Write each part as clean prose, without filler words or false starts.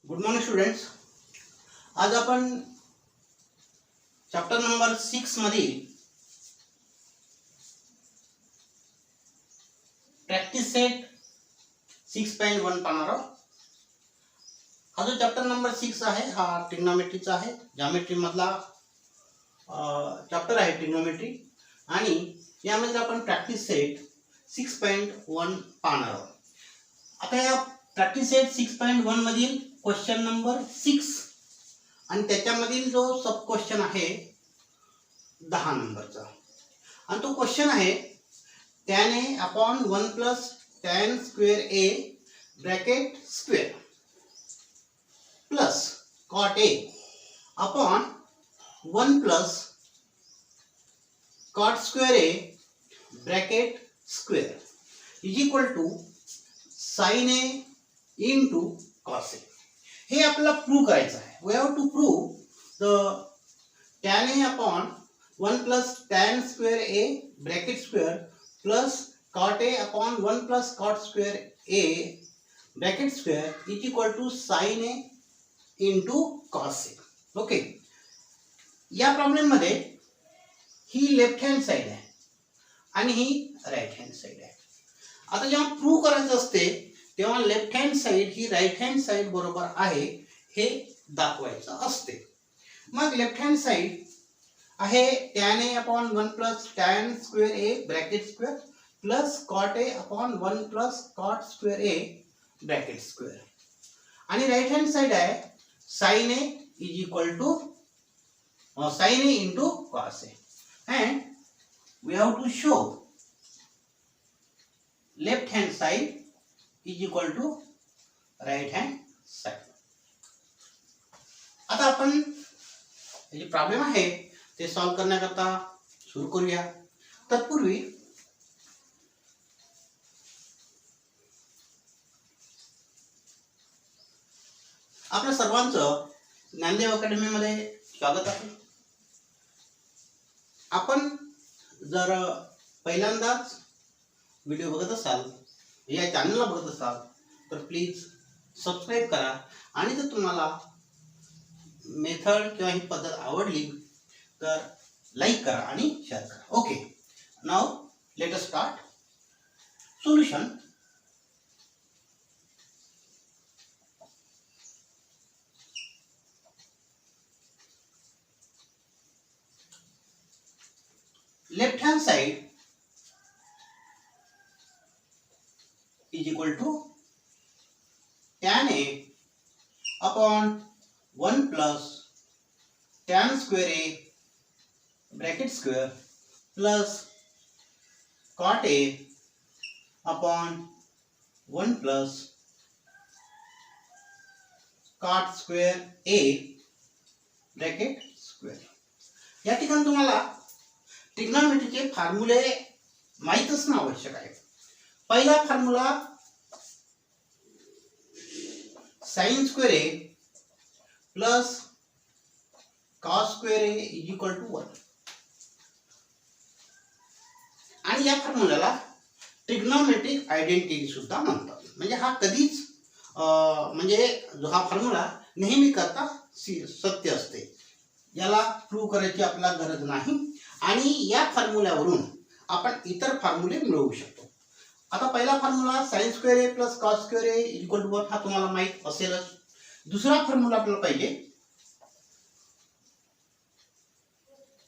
Good morning students. आज आपण chapter number 6 मधील प्रॅक्टिस सेट 6.1 पाहणार आहोत. हा जो चॅप्टर नंबर 6 आहे हा ट्रिग्नोमेट्रीचा आहे. ज्योमेट्री मधला चॅप्टर आहे ट्रिग्नोमेट्री आणि यामध्ये आपण प्रॅक्टिस सेट 6.1 पाहणार आहोत. आता या प्रॅक्टिस सेट 6.1 मधील क्वेश्चन नंबर 6 आणि त्याच्यामधील जो सब क्वेश्चन आहे 10 नंबरचा आणि तो क्वेश्चन आहे tan a upon 1 plus tan square a bracket square plus cot a upon 1 plus cot square a bracket square is equal to sin a into cos a. हे आपल्याला प्रूव्ह करायचं आहे. We have to prove the tan a upon 1 plus tan square a bracket square plus cot a upon 1 plus cot square a bracket square is equal to sin a into cos a. Okay, या problem मध्ये ही left hand side आहे आणि ही right hand side आहे. आता जेव्हा prove करायचं असते तेव्हा लेफ्ट हँड साइड ही राइट हँड साइड बरोबर आहे हे दाखवायचं असते. मग लेफ्ट हँड साइड आहे tan a upon 1 plus tan square a bracket square plus cot a upon 1 plus cot square a bracket square आणि राइट हँड साइड आहे sin a is equal to sin a into cos a and we have to show left hand side is equal to right hand side. आता आपण जे problem आहे ते solve करण्याकरता सुरू करूया. तत्पूर्वी आपल्या सर्वांचं ज्ञानदेव अकॅडमी मध्ये स्वागत आहे. आपण जर पहिल्यांदाच व्हिडिओ बघत असाल, या चॅनलला बघत असाल तर प्लीज सबस्क्राइब करा आणि जर तुम्हाला मेथड किंवा ही पद्धत आवडली तर लाईक करा आणि शेअर करा. Okay, now let us start. Solution. Left hand side is equal to tan a upon 1 plus tan square a bracket square plus cot a upon 1 plus cot square a bracket square. या ठिकाणी तुम्हाला ट्रिग्नोमेट्रीचे फॉर्म्युले माहित असणं आवश्यक आहे. पहिला formula sin square a plus cos square a is equal to 1 आणि या फॉर्म्युल्याला ट्रिग्नोमेट्रिक आयडेंटिटी सुद्धा म्हणतात. म्हणजे हा कधीच म्हणजे जो हा फॉर्म्युला नेहमी करता सत्य असते, याला प्रूव्ह करायची आपल्याला गरज नाही आणि या फॉर्म्युल्यावरून आपण इतर फॉर्म्युले मिळवू शकतो. आता पहिला formula sin square a plus cos square a equal to 1 हा तुम्हाला माहित असेलच. दुसरा फॉर्म्युला आपल्याला पाहिजे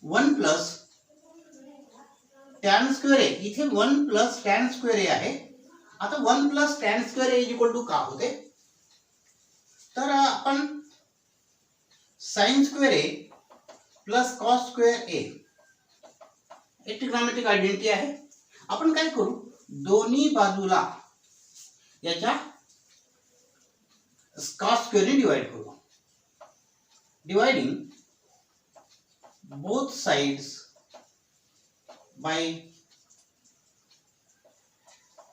1 plus tan square a. इथे 1 plus tan square a आहे. आता 1 plus tan square a is equal to का होते, तर आपण sin square a plus cos square a हे ट्रिग्नोमेट्रिक आयडेंटिटी आहे. आपण काय करू, दोन्ही बाजूला याच्या cos square ने डिवाइड करू. Dividing both sides by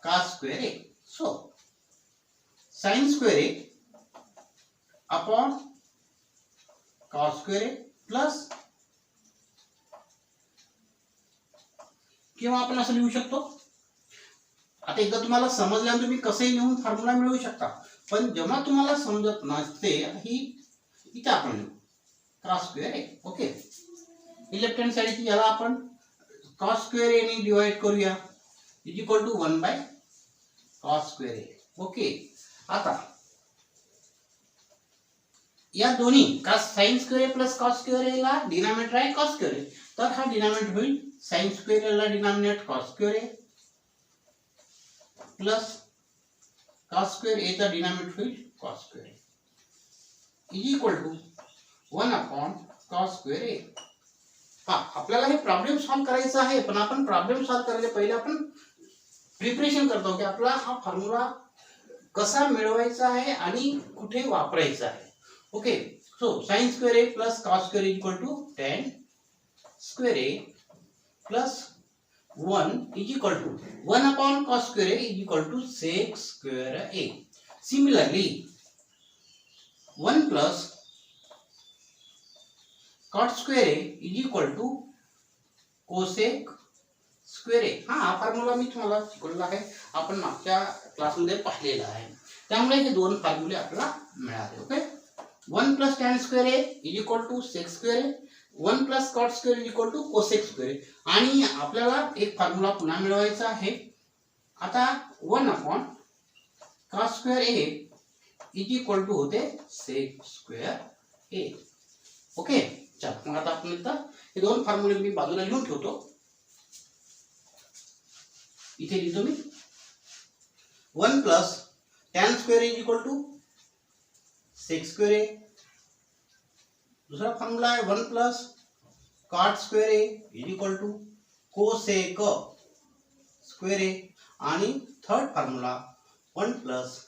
cos square a. So sin square a upon cos square a plus किंवा आपण असं लिहू शकतो. आता एकदा तुम्हाला समजल्यानंतर तुम्ही कसंही लिहून फॉर्म्युला मिळवू शकता. पण जेव्हा तुम्हाला समजत नसते ही इथे आपण cross square A. Okay, left hand साइडची याला आपण कॉस स्क्वेअर ए ने डिवाइड करूया is equal to 1 by cos square A. Okay, आता या दोन्ही का sine square A plus cos square A ला डिनॉमिनेटर आहे कॉस स्क्वेअर ए, तर हा डिनॉमिनेटर होईल साइन स्क्वेअर ए ला denominator cos square A plus cos square A चा डिनॉमिनेटर होईल cos square A is equal to 1 upon cos square A. हा, आपल्याला हे प्रॉब्लेम सॉल्व करायचा आहे, पण आपण प्रॉब्लेम सॉल्व करायला पहिले आपण प्रिपरेशन करतो की आपला हा फॉर्म्युला कसा मिळवायचा आहे आणि कुठे वापरायचा आहे. Okay, so sine square A plus cos square is equal to tan square A plus 1 is equal to 1 upon cos square A is equal to sec square A. Similarly 1 plus cot square A is equal to cosec square A. हा formula मी तुम्हाला शिकवलेला आहे, आपण मागच्या क्लासमध्ये पाहिलेला आहे, त्यामुळे हे दोन फॉर्म्युले आपल्याला मिळाले. Okay, 1 plus tan square A is equal to sec square A, 1 plus cot square is equal to cosec square A. आणि आपल्याला एक फॉर्म्युला पुन्हा मिळवायचा आहे. आता 1 upon cos square A is equal to होते sec स्क्वेअर ए. ओके, चला मग आता आपण इथं हे दोन फॉर्म्युले मी बाजूला लिहून ठेवतो. इथे लिहितो मी 1 plus tan square is equal to sec square A. दूसरा फॉर्मूला है 1 plus cot square A is equal to cosec square A. आणि third formula 1 plus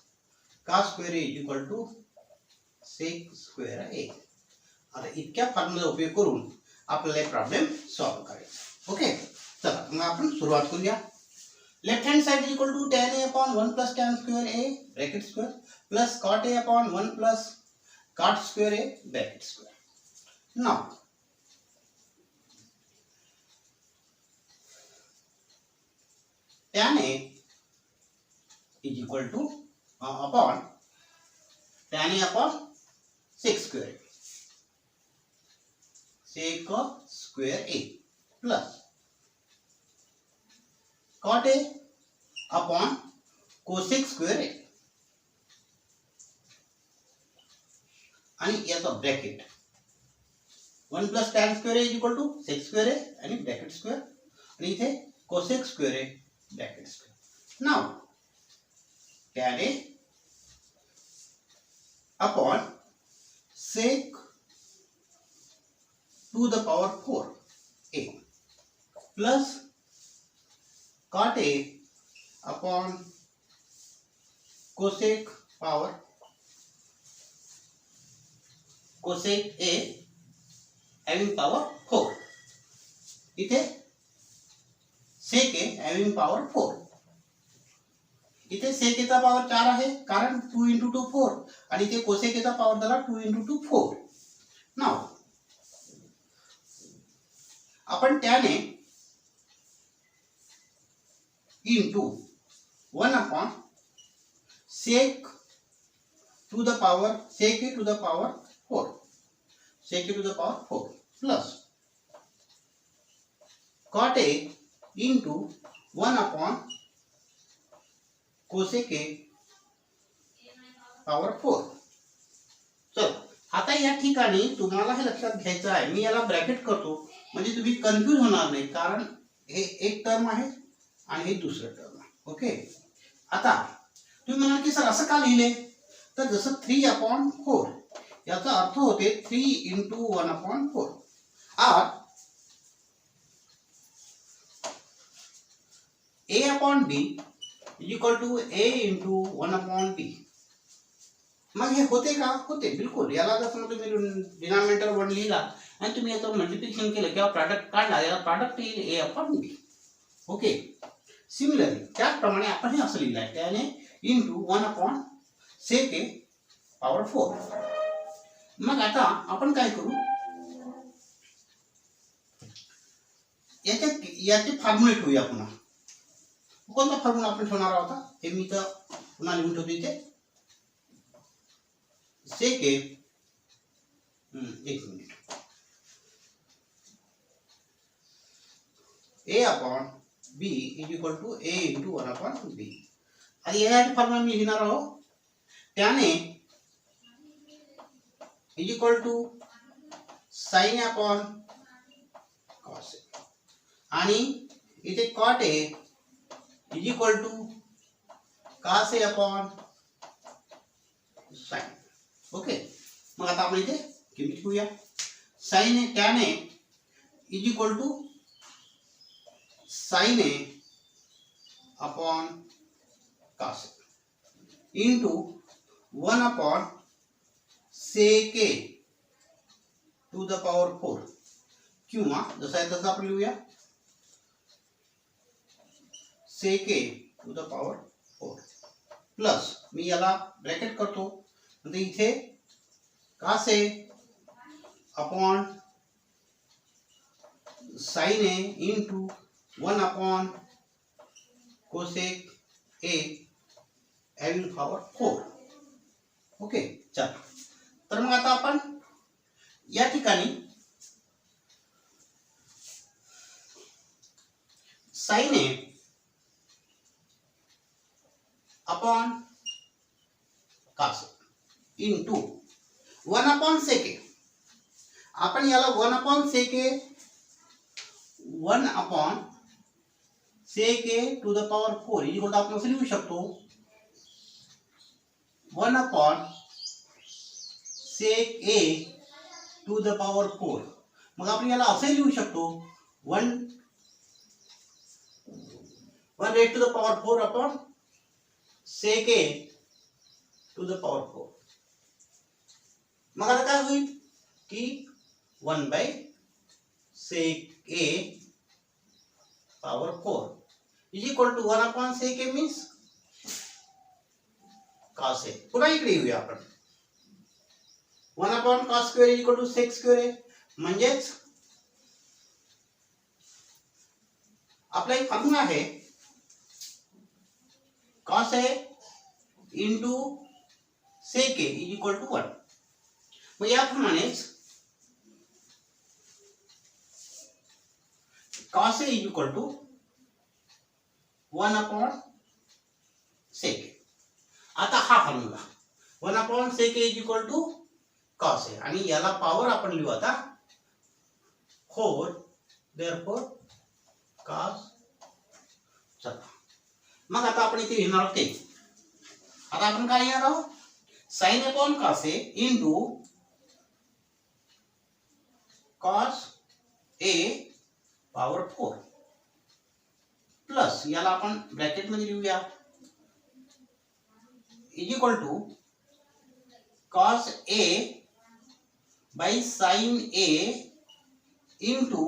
cos square A is equal to sec square A. आता इतक्या formula उपयोग करून आपल्याला problem solve करायचा. Okay, चला मग आपण सुरुवात करूया. Left hand side is equal to tan a upon 1 plus tan square A bracket square plus cot a upon 1 plus cot square A bracket square. Now tan a is equal to upon tan a upon sec square A sec square A plus cot a upon cosec square A आणि याचा bracket 1 plus tan square A is equal to sec square A आणि bracket square आणि इथे cosec square A bracket square. Now tan a upon sec to the power 4 a plus cot a upon cosec power cosec a having power 4. इथे sec a having power 4. इथे sec a चा power 4 आहे कारण 2 into 2 4 आणि इथे cosec a चा power झाला 2 into 2 4. Now आपण tan a into 1 upon sec to the power sec a to the power 4 sec a to the power 4 plus cot a into 1 upon cosec a power 4. चल आता या ठिकाणी तुम्हाला हे लक्षात घ्यायचं आहे, मी याला ब्रॅकेट करतो म्हणजे तुम्ही कन्फ्यूज होणार नाही, कारण हे एक टर्म आहे आणि हे दुसरं टर्म आहे. ओके, आता तुम्ही म्हणाल की सर असं का लिहिले, तर जसं 3 अपॉन 4 याचा अर्थ होते 3 into 1 upon 4 or a upon b is equal to a into 1 upon b. मग हे होते का, होते बिलकुल. याला जर समजा तुम्ही डिनॉमिनेटर 1 लिहिला आणि तुम्ही याचं मल्टिप्लिकेशन केलं किंवा प्रॉडक्ट काढला, याला प्रॉडक्ट येईल a upon b. Okay, similarly त्याचप्रमाणे आपण हे असं लिहिलं आहे त्याने into 1 upon sec a power 4. मग आता आपण काय करू, याचे फॉर्म्युले ठेवूया पुन्हा. कोणता फॉर्म्युला आपण ठेवणार आहोत हे मी तर पुन्हा लिहून ठेवतो इथे. सेक ए, एक minute, A upon B is equal to A into 1 upon B. आणि या फॉर्म्युला मी लिहिणार आहोत. त्याने is equal to sine upon cos A आणि इथे cot A is equal to cos A upon sine. Okay, मग आता आपण इथे किंमत घेऊया. Sine A tan A is equal to sine A upon cos A into 1 upon sec A to the power 4, किंवा जसं आहे तसं आपण लिहूया sec A to the power 4 plus, मी याला ब्रॅकेट करतो, म्हणजे इथे cos A upon sine A into 1 upon cosec A having power 4. Okay, चला. तर मग आता आपण या ठिकाणी sine A upon cos into 1 upon sec A, आपण याला 1 upon sec A 1 upon sec A to the power 4 is equal to आपण असं लिहू शकतो 1 upon sec A to the power 4. मग आपण याला असं लिहू शकतो 1 raise to the power 4 upon sec A to the power 4. मग आता काय होईल की 1 by sec A power 4 is equal to 1 upon sec A means cos A. पुन्हा इकडे येऊया आपण 1 upon cos square is equal to sec square A, म्हणजेच आपला एक फॉर्म्युला आहे cos A into sec A is equal to 1. मग याप्रमाणेच cos A is equal to 1 upon sec A. आता हा formula 1 upon sec A is equal to cos A आणि याला पॉवर आपण लिहू आता 4, देअरफॉर कॉस. चला, मग आता आपण इथे लिहिणार आहोत ते. आता आपण काय लिहिणार आहोत sine upon cos A into cos A power 4 plus, याला आपण ब्रॅकेट मध्ये लिहूया is equal to cos A by sine A into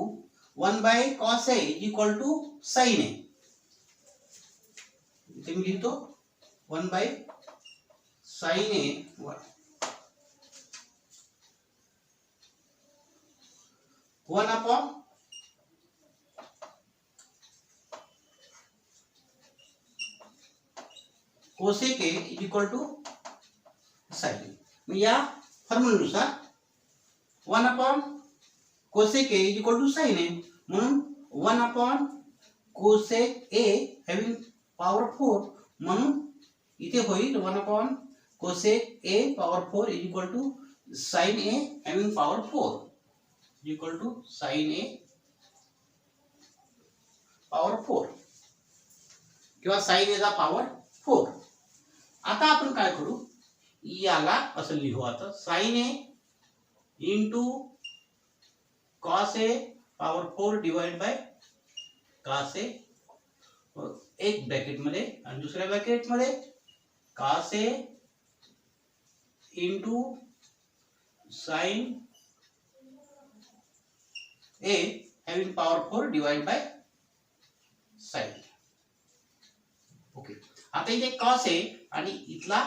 1 by cos A is equal to sine A. इथे मी लिहितो 1 by sine A 1 upon cosec A is equal to sine. मग या फॉर्म्युलेनुसार 1 upon cosec A is equal to sine A, म्हणून 1 upon cosec A having power 4, म्हणून इथे होईल 1 upon cosec A power 4 is equal to sine A having power 4 is equal to sine A power 4 किंवा sign ए चा power 4. आता आपण काय करू, याला असं लिहू आता sine A into cos A power 4 divide by cos A, एक ब्रॅकेट मध्ये आणि दुसऱ्या ब्रॅकेट मध्ये cos A into sine A having power 4 divide by sine. Okay, आता इथे कॉस ए आणि इथला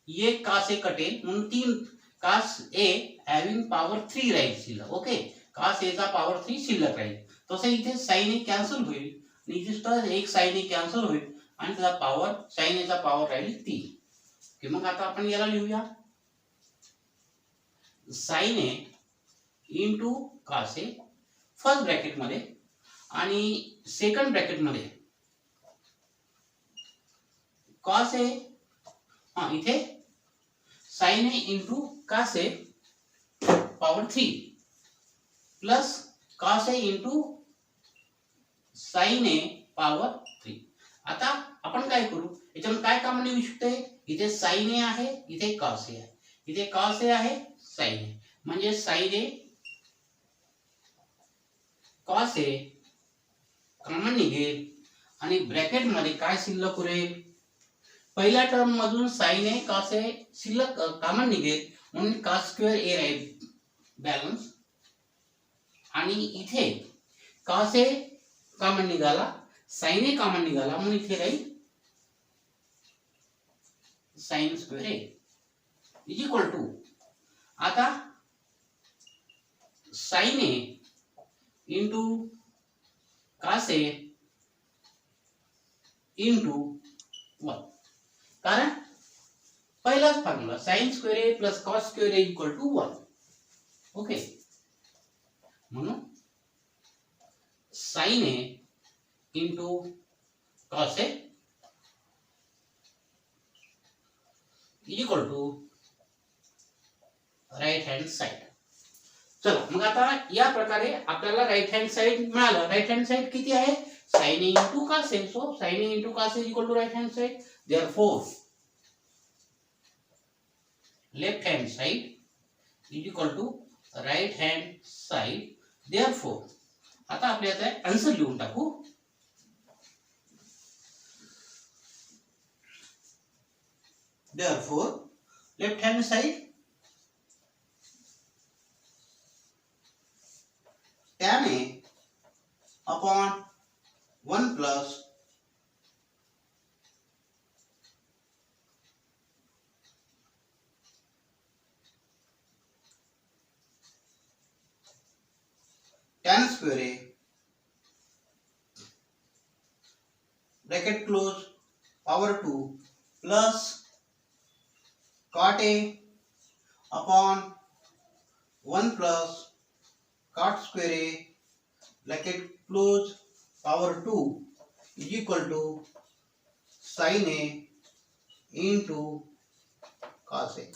एक कॉस ए कटेल, म्हणून 3 कॉस ए हॅविंग पॉवर 3 राहील शिल्लक. ओके, कॉस ए चा पॉवर 3 शिल्लक राहील. तसं इथे साइन ए कॅन्सल होईल आणि इथे सुद्धा एक साइन ए कॅन्सल होईल आणि त्याचा पॉवर साइन ए चा पॉवर राहील 3. की मग आता आपण याला लिहूया sign A into cos A first bracket मध्ये आणि सेकंड ब्रॅकेट मध्ये कॉस ए इथे sign A into cos A power 3 plus cos A into sine A power 3. आता आपण काय करू, याच्यामध्ये काय कॉमन येऊ शकते, इथे साइन ए आहे, इथे कॉस ए आहे, इथे कॉस ए आहे, साइन ए, म्हणजे sign A cos A common निघेल आणि ब्रॅकेट मध्ये काय शिल्लक उरेल, पहिल्या टर्म मधून साइन ए कॉस ए शिल्लक कॉमन निघेल म्हणून कॉस स्क्वेअर ए राहील बॅलन्स आणि इथे कॉस ए कॉमन निघाला, साइन ए कॉमन निघाला म्हणून इथे राहील sine square A is equal to, आता sine A into cos A into 1, कारण पहिलाच formula sine square A plus cos square A equal to 1. Okay, म्हणून sine A into cos A equal to right hand side. चला मग आता या प्रकारे आपल्याला राइट हँड साइड मिळालं. राइट हँड साइड किती आहे, sign A into cos A, so sine A into cos A equal to right hand side. Therefore left hand side is equal to right hand side. Therefore आता आपल्याला answer लिहून टाकू. Therefore, left hand side tan A upon 1 plus tan square A bracket close power 2 plus cot A upon 1 plus cot square A bracket close power 2 is equal to sin A into cos A.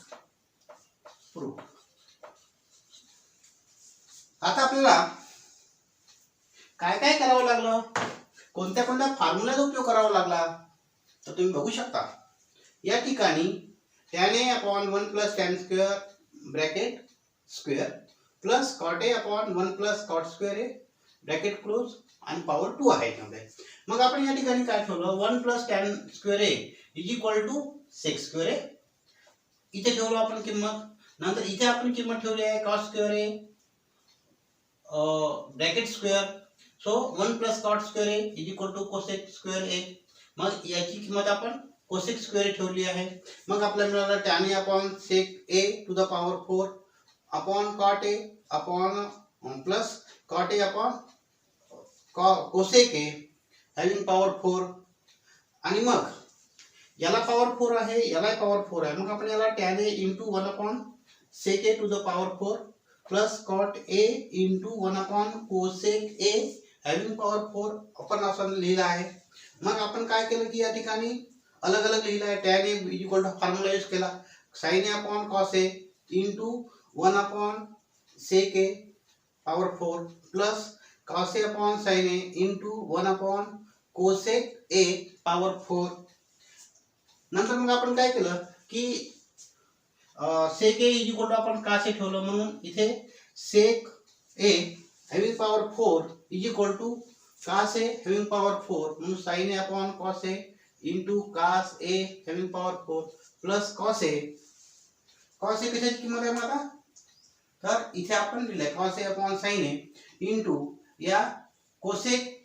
Proof. आता आपल्याला काय काय करावं लागलं, कोणत्या कोणत्या फॉर्म्युलाचा उपयोग करावा लागला तर तुम्ही बघू शकता. या ठिकाणी tan A upon 1 plus tan square bracket square plus cot A upon 1 plus cot square A bracket close आणि पॉवर 2 आहे त्यामध्ये. मग आपण या ठिकाणी काय ठेवलं, 1 plus tan square A is equal to sec square A इथे ठेवलं आपण किंमत. नंतर इथे आपण किंमत ठेवली आहे cos square A bracket square, so 1 plus cot square A is equal to cosec square A. मग याची किंमत आपण कोसेक स्क्वेअर ठेवली आहे. मग आपल्याला मिळालं tan A upon sec A to the power 4 upon cot A upon plus cot A upon cosec A having power 4 आणि मग याला पॉवर 4 आहे, याला पॉवर 4 आहे. मग आपण याला tan A into 1 upon sec A to the power 4 plus cot A into 1 upon cosec A having power 4 आपण असं लिहिलं आहे. मग आपण काय केलं की या ठिकाणी अलग अलग लिहिलं आहे. tan A equal to formula use केला sin A upon cos A into 1 upon sec A power 4 plus cos A upon sin A into 1 upon cosec A power 4. नंतर मग आपण काय केलं की sec A इक्वल टू आपण cos A ठेवलं म्हणून इथे sec A having power 4 equal to cos A having power 4 म्हणून sin A upon cos A into cos A having power 4 plus cos A. cos A कशाची किंमत आहे मला, तर इथे आपण लिहिलंय cos A upon sin A into या cosec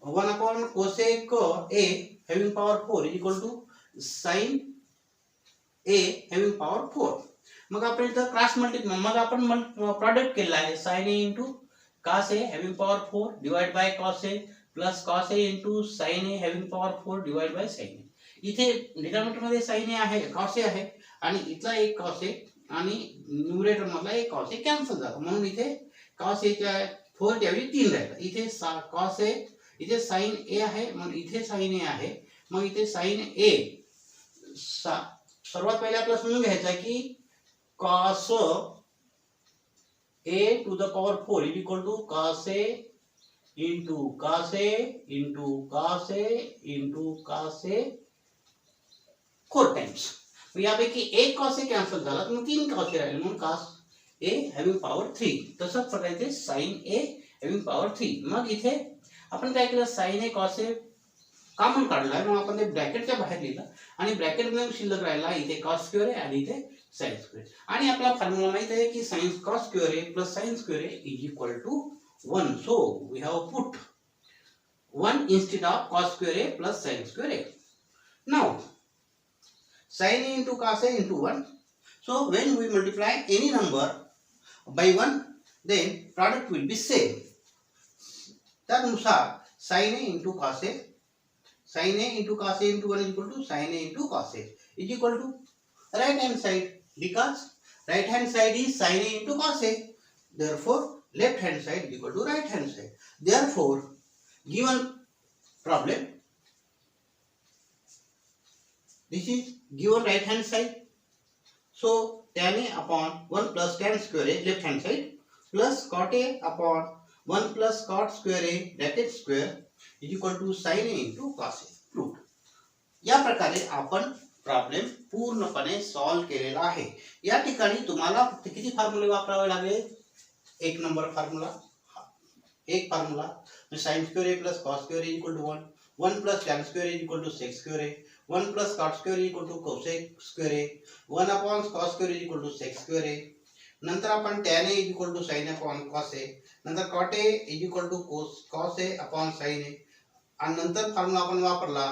1 upon cosec A having power 4 equal to sin A having power 4. मग आपण इथं क्रॉस मल्टिप्लाय, मग आपण प्रोडक्ट केला आहे sin A into cos A having power 4 divide by cos A plus cos A into sin A having power 4 divide bye sin A. इथे denominator मध्ये sin A आहे, cos A आहे आणि इथला एक cos A आणि न्यूमरेटर मधला एक कॉस ए कॅन्सल झाला, म्हणून इथे कॉस एच्या 4 च्या ऐवजी 3 राहिला. इथे कॉस ए, इथे साइन ए आहे म्हणून इथे साइन ए आहे. मग इथे साइन ए सर्वात पहिले आपल्याला समजून घ्यायचं आहे की cos A to the power 4 is equal to cos A into cos A into cos A into cos A 4 times. यापैकी एक कॉस ए कॅन्सल झाला तर मग 3 कॉस ए राहिले, म्हणून कॉस ए हॅव्हिंग पॉवर 3. तसंच प्रकारे साइन ए हॅव्हिंग पॉवर 3. मग इथे आपण काय केलं, sign A cos A common काढला, मग आपण ते ब्रॅकेटच्या बाहेर लिहिलं आणि ब्रॅकेट मध्ये शिल्लक राहिला इथे कॉस स्क्वेअर आहे आणि इथे साइन स्क्वेअर. आणि आपला फॉर्म्युला माहित आहे की sine cos square A plus sine square A is equal to 1. So we have put 1 instead of cos square a plus sin square a. Now sin a into cos a into 1. So when we multiply any number by 1, then product will be same. त्यानुसार sin a into cos a, sin a into cos a into 1 is equal to sin a into cos a is equal to right hand side, because right hand side is sin a into cos a. Therefore left hand side is equal to right hand side. Therefore given problem, this is given right hand side, so tan a upon 1 plus tan square a left hand side plus cot a upon 1 plus cot square a bracket square is equal to sin a into cos a. Proved. या प्रकारे आपण problem पूर्णपणे solve केलेला आहे. या ठिकाणी तुम्हाला फक्त किती फॉर्म्युले वापरावे लागेल, एक नंबर फॉर्म्युला, एक formula sin square a plus cos square a is equal to 1, 1 plus tan square a is equal to sec square a, 1 plus cot square a is equal to cosec square a, 1 upon cos square a is equal to sec square a. नंतर आपण tan a is equal to sin a upon cos a, नंतर cot a is equal to cos a upon sin a, आणि नंतर formula आपण वापरला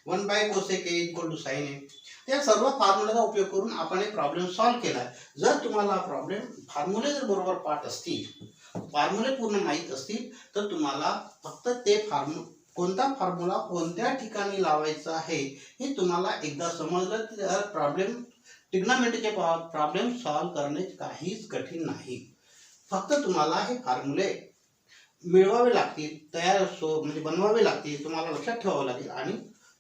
1 by cosec a is equal to sin a. त्या सर्व फॉर्म्युलाचा उपयोग करून आपण एक प्रॉब्लेम सॉल्व केला. जर तुम्हाला प्रॉब्लेम फॉर्म्युले जर बरोबर पाठ असतील, फॉर्म्युले पूर्ण माहित असतील, तर तुम्हाला फक्त ते कोणता फॉर्म्युला कोणत्या ठिकाणी लावायचा आहे हे तुम्हाला एकदा समजलं तर प्रॉब्लेम ट्रिग्नोमेट्रीचे प्रॉब्लेम सॉल्व करणे काहीच कठीण नाही. फक्त तुम्हाला हे फॉर्म्युले मिळवावे लागतील, म्हणजे बनवावे लागतील, तुम्हाला लक्षात ठेवावे लागेल आणि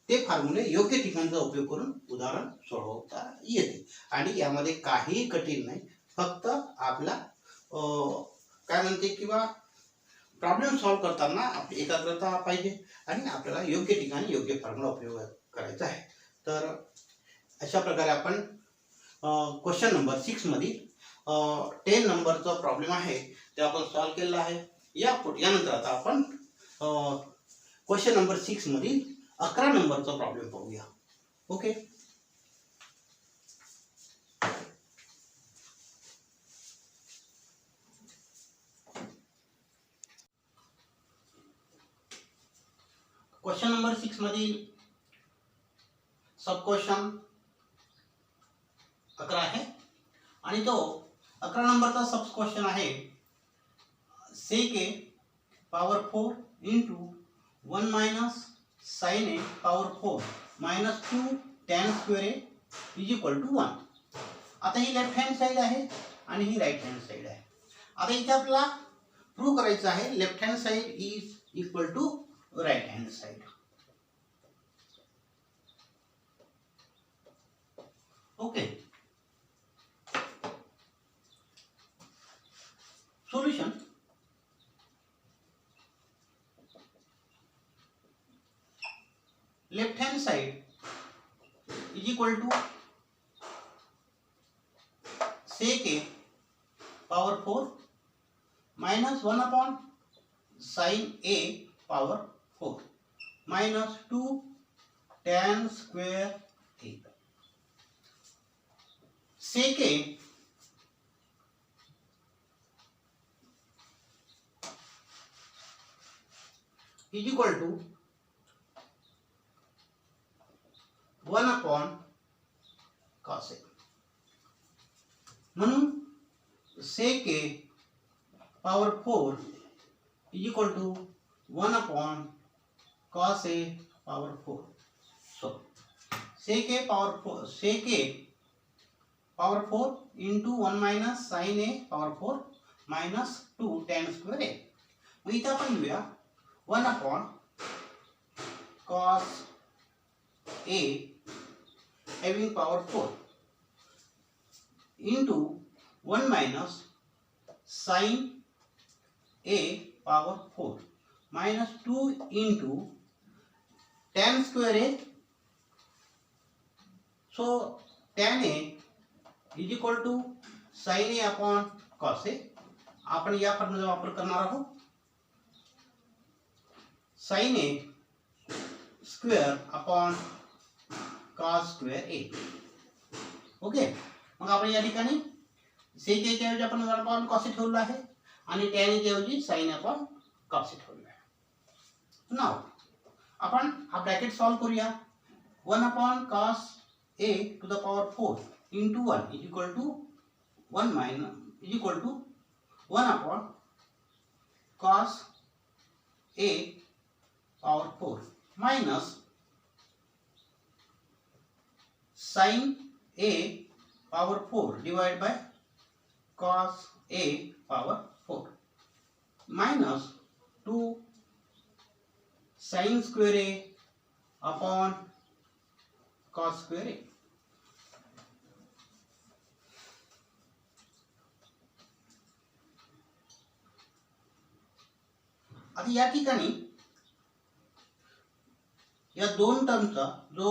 ते फॉर्म्युले योग्य ठिकाणचा उपयोग करून उदाहरण सोडवता येते. आणि यामध्ये काही कठीण नाही, फक्त आपला काय म्हणते किंवा प्रॉब्लेम सॉल्व करताना आपली एकाग्रता पाहिजे आणि आपल्याला योग्य ठिकाणी योग्य फॉर्म्युला उपयोग करायचा आहे. तर अशा प्रकारे आपण क्वेश्चन नंबर 6 मधील 10 नंबरचा प्रॉब्लेम आहे ते आपण सॉल्व केलेला आहे. यानंतर आता आपण क्वेश्चन नंबर 6 मधील 11 नंबरचा प्रॉब्लेम पाहूया. ओके, क्वेश्चन नंबर 6 मधील सब क्वेश्चन 11 आहे आणि तो 11 नंबरचा सब क्वेश्चन आहे sec a power 4 into 1 minus sin a power 4 minus 2 tan square a is equal to 1. आता ही लेफ्ट हँड साइड आहे आणि ही राइट हँड साइड आहे. आता इथे आपल्याला प्रूव्ह करायचं आहे left hand side is equal to right hand side. Okay, solution. Left hand side is equal to sec a power 4 minus 1 upon sin a power 4 minus 2 tan square a. Sec a is equal to 1 upon cos a. म्हणून sec a power 4 is equal to 1 upon cos a power 4. So sec a power 4 into 1 minus sine A power 4 minus 2 tan square A. मग इथे आपण लिहूया 1 upon cos A having power 4 into 1 minus sine A power 4 minus 2 into tan square A. So tan A is equal to sine A upon cos A. आपण या formula वापर करणार आहोत. Sine A square upon cos square A. Okay. मग आपण या ठिकाणी सेक ए च्या ऐवजी आपण 1 अपॉन कॉस ए ठेवलं आहे आणि tan ए च्या ऐवजी साइन अपॉन कॉस ए ठेवलं आहे. नाव आपण हा ब्रॅकेट सॉल्व करूया. 1 upon cos a to the power 4 into 1 is equal to 1 minus is equal to 1 upon cos a power 4 minus sin a power 4 divided by cos a power 4 minus 2 sin square a upon cos square a. आता या ठिकाणी या दोन टर्मचा जो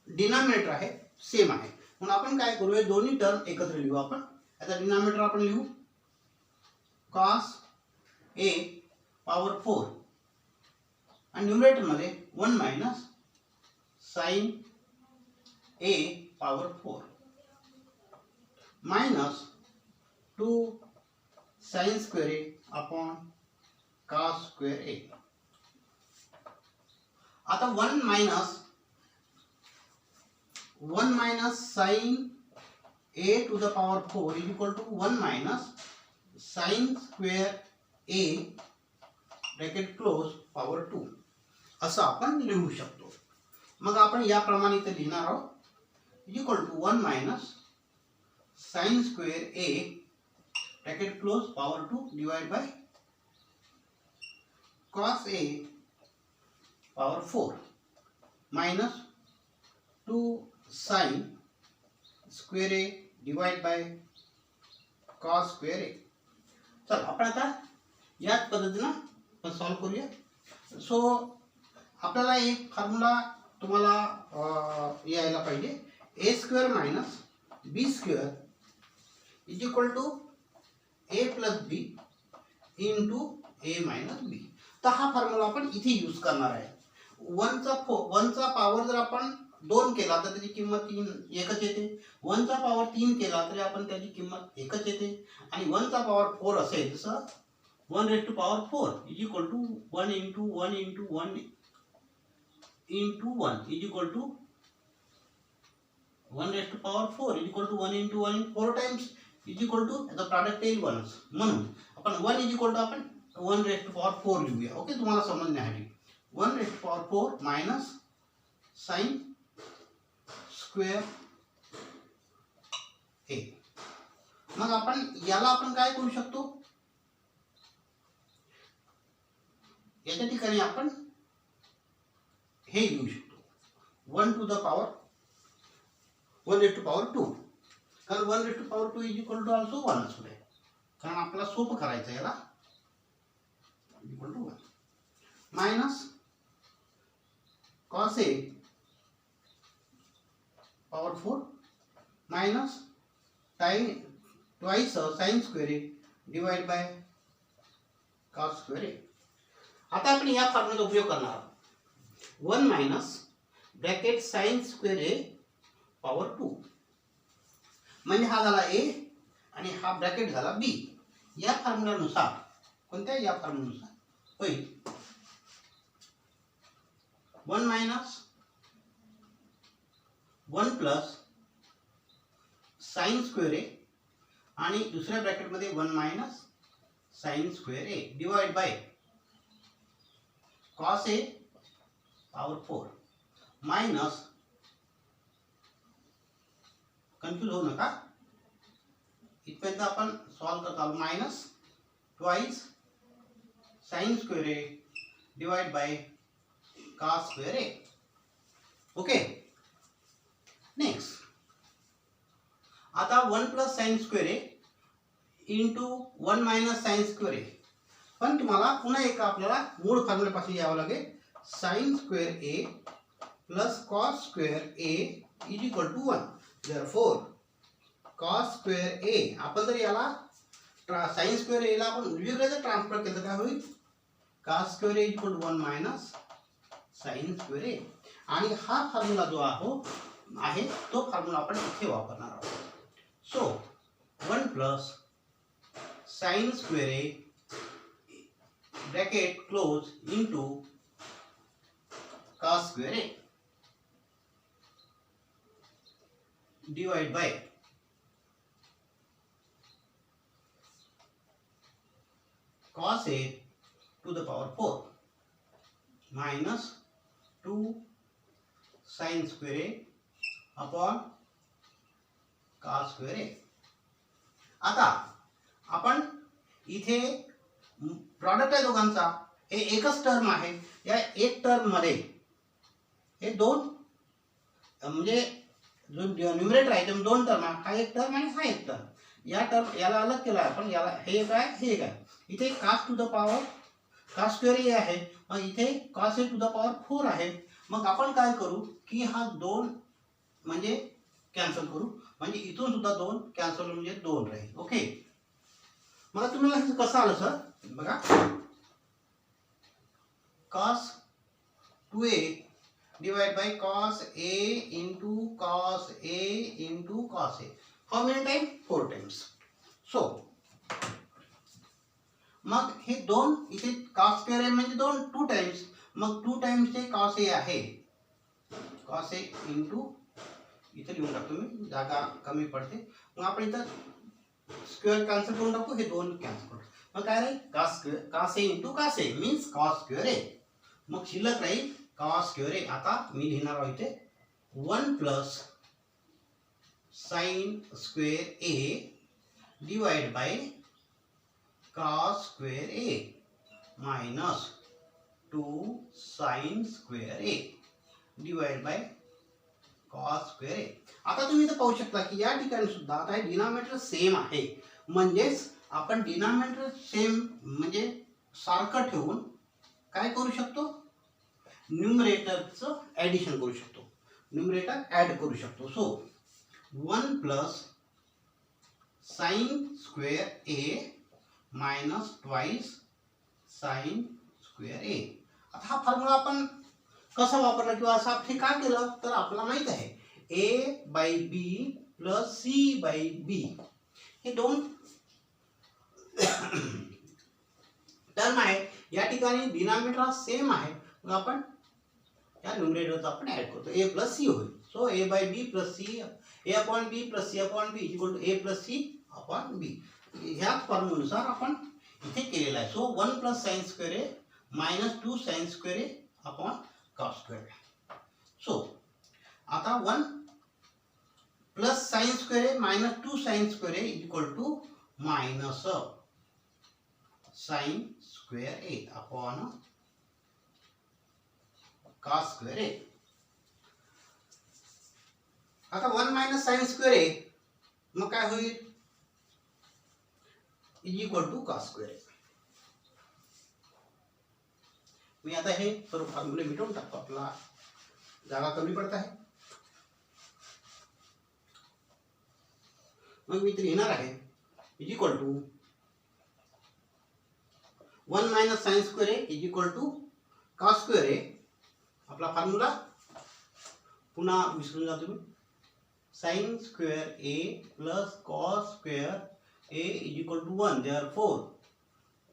denominator आहे same आहे म्हणून आपण काय करूया दोन्ही टर्म एकत्र लिहू. आपण आता डिनॉमिनेटर आपण लिहू cos a पॉवर 4 आणि न्यूमरेटर मध्ये 1 minus sin a power 4 minus 2 sin square a upon cos square a. आता 1 minus sin a to the power 4 is equal to 1 minus sin square a bracket close power 2 असं आपण लिहू शकतो. मग आपण याप्रमाणे इथे लिहिणार आहोत is equal to 1 minus sin square a bracket close power 2 divide by cos a power 4 minus 2 sin square a divided by cos square a. चला आपण आता याच पद्धतीने आपण सॉल्व करूया. सो आपल्याला एक फॉर्म्युला तुम्हाला यायला पाहिजे a square minus b square is equal to a plus b into a minus b. तर हा फॉर्म्युला आपण इथे यूज करणार आहे. 1 चा पॉवर जर आपण 2 केला तर त्याची किंमत 3 एकच येते. 1 चा पॉवर 3 केला तरी आपण त्याची किंमत एकच येते आणि 1 चा पॉवर 4 असेल जसं 1 raise to power 4 is equal to 1 into 1 into 1 into 1 is equal to 1 raise to power 4 is equal to 1 into 1 4 times is equal to याचा प्रॉडक्ट येईल 1 म्हणून आपण 1 इज इक्वल टू आपण 1 रेज टू पॉवर 4 लिहूया. Okay. तुम्हाला समजण्यासाठी 1 raise to power 4 minus sine square A. मग आपण याला आपण काय करू शकतो याच्या ठिकाणी आपण हे लिहू शकतो 1 to the power 1 raise to power 2 कारण 1 raise to power 2 is equal to also 1 असू दे कारण आपल्याला सोपं करायचं याला equal to 1 minus cos a power 4 minus twice sin square a divide by cos square a. आता आपण या फॉर्म्युलाचा उपयोग करणार आहोत 1 minus bracket sin square a power 2 म्हणजे हा झाला a आणि हा ब्रॅकेट झाला b. या फॉर्म्युलानुसार कोणत्या या फॉर्म्युलानुसार होईल 1 minus 1 plus sine square A आणि दुसऱ्या ब्रॅकेट मध्ये 1 minus sine square A divide by cos A power 4 minus confuse होऊ नका इथपर्यंत आपण सॉल्व करत आलो. Minus twice sign square A divide by cos square A. Okay. Next आता 1 प्लस साइन स्क्वेअर ए इंटू 1 मायनस साइन स्क्वेअर ए. पण तुम्हाला पुन्हा एक आपल्याला मूळ फॉर्म्युल्यापासून यावं लागेल. Sign square A plus cos square A is equal to 1. Therefore cos square A, आपण जर याला साइन स्क्वेअर ए ला आपण उजवीकडे जर ट्रान्सफर केलं काय होईल? Cos square A equal to 1 minus sine square A. आणि हा फॉर्म्युला जो आहे तो फॉर्म्युला आपण इथे वापरणार आहोत. So 1 plus sine square A bracket close into cos square A divide by cos a to the power 4 minus 2 sin square a upon cos square a. आता आपण इथे प्रॉडक्ट आहे दोघांचा, हे एकच टर्म आहे. या एक टर्म मध्ये हे दोन म्हणजे जो न्यूमरेटर आहे ते दोन टर्म आहे. हा एक टर्म आणि हा एक टर्म. या टर्म याला अलग केला आपण, याला हे एक आहे हे एक आहे. इथे cos to the power cos square A आहे, मग इथे cos A to the power 4 आहे. मग आपण काय करू की हा दोन म्हणजे कॅन्सल करू, म्हणजे इथून सुद्धा दोन कॅन्सल म्हणजे 2 राहील. ओके. मला तुम्हाला हे कसं आलं सर बघा. cos 2a divide by cos a into cos a into cos a. How many time? 4 times. So मग हे दोन इथे cos स्क्वेअर ए म्हणजे 2 टाइम्स, मग 2 टाइम्स चे cos ए आहे. cos ए इंटू इथे लिहून टाकतो मी, जागा कमी पडते. मग आपण इथं स्क्वेअर कॅन्सल करून टाकू, हे दोन कॅन्सल करू. मग काय राहील? cos A into cos A means cos square A. मग शिल्लक राहील cos स्क्वेअर ए. आता मी लिहिणार आहे इथे 1 plus sine square A divide by cos square A minus 2 sin square A divide by cos square A. आता तुम्ही इथे पाहू शकता की या ठिकाणी सुद्धा आता हे डिनॉमिनेटर सेम आहे, म्हणजेच आपण डिनॉमिनेटर सेम म्हणजे सारखं ठेवून काय करू शकतो? न्यूमरेटरचं ॲडिशन करू शकतो, न्यूमरेटर ॲड करू शकतो. So 1 plus sine square A minus twice sign square A. आता हा फॉर्म्युला आपण कसा वापरला किंवा असं आपण का केलं तर आपल्याला माहित आहे ए by B plus C bye बी हे दोन टर्म आहे. या ठिकाणी डिनॉमिनेटर सेम आहे, मग आपण या न्यूमरेटरचा आपण ऍड करतो. ए प्लस सी होईल. So A by B plus C A upon B plus C upon B equal to A plus C upon B. ह्या फॉर्म्युलानुसार आपण इथे केलेला आहे. So 1 plus sine square A minus 2 sine square A upon cos square. So आता 1 plus sine square A minus 2 sine square A equal to minus sine square A upon cos square A. आता 1 minus sine square A मग काय होईल? Is equal to cos square A. मी आता हे सर्व फॉर्म्युले मिटवून टाकतो, आपला जागा कमी पडत आहे. मग मी इथे लिहिणार आहे is equal to 1 minus sine square A is equal to cos square A. आपला फॉर्म्युला पुन्हा विसरून जा तुम्ही. Sine square A plus cos square A is equal to 1. Therefore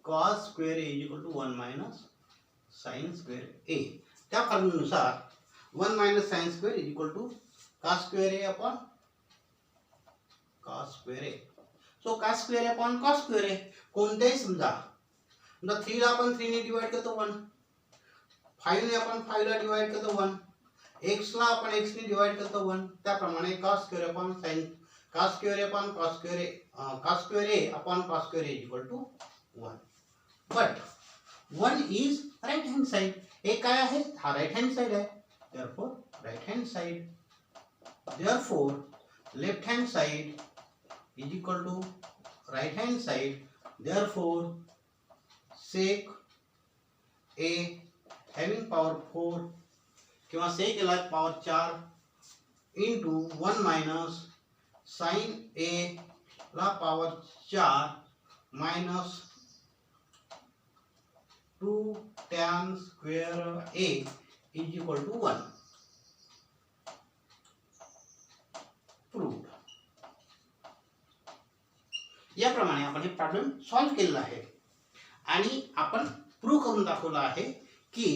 cos square A is equal to 1 minus sine square A. त्या फॉर्म्युल्यानुसार 1 minus sine square is equal to cos square A upon cos square A. So cos square A upon cos square ए. कोणतेही समजा 3 ला आपण 3 ने divide करतो 1, 5 ने आपण 5 ला डिवाइड करतो 1, x ला आपण x ने डिवाइड करतो 1. त्याप्रमाणे cos square upon sin cos square a upon cos square a cos square a upon cos square a is equal to 1. But 1 is right hand side. A काय आहे? हा right hand side आहे. Therefore right hand side. Therefore left hand side is equal to right hand side. Therefore sec a having power 4 किंवा sec a ला power 4 into 1 minus sin a ला power 4 minus 2 tan square a is equal to 1. Proved. याप्रमाणे आपण हे problem solve केलेला आहे आणि आपण प्रूव्ह करून दाखवलं आहे की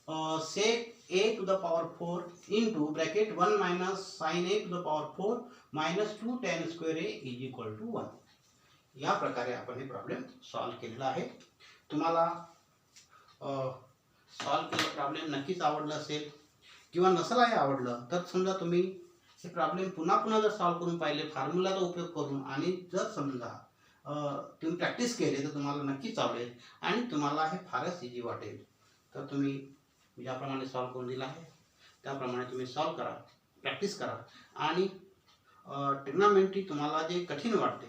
sec a to the power 4 into bracket 1 minus sin a to the power 4 minus 2 tan square a is equal to 1. या प्रकारे आपण हे प्रॉब्लेम सॉल्व्ह केलेला आहे. तुम्हाला सॉल्व्ह केलेला प्रॉब्लेम नक्कीच आवडला असेल किंवा नसेलही आवडलं तर समजा तुम्ही हे प्रॉब्लेम पुन्हा पुन्हा जर सॉल्व्ह करून पाहिले फॉर्म्युलाचा उपयोग करून आणि जर समजा तुम्ही प्रॅक्टिस केली तर तुम्हाला नक्कीच आवडेल आणि तुम्हाला हे फारच इझी वाटेल. तर तुम्ही ज्याप्रमाणे सॉल्व्ह करून दिला आहे त्याप्रमाणे तुम्ही सॉल्व्ह करा, प्रॅक्टिस करा आणि ट्रिग्नॉमेट्री तुम्हाला जे कठीण वाटते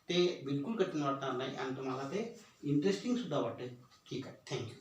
ते बिलकुल कठीण वाटणार नाही आणि तुम्हाला ते इंटरेस्टिंग सुद्धा वाटेल. ठीक आहे, थँक्यू.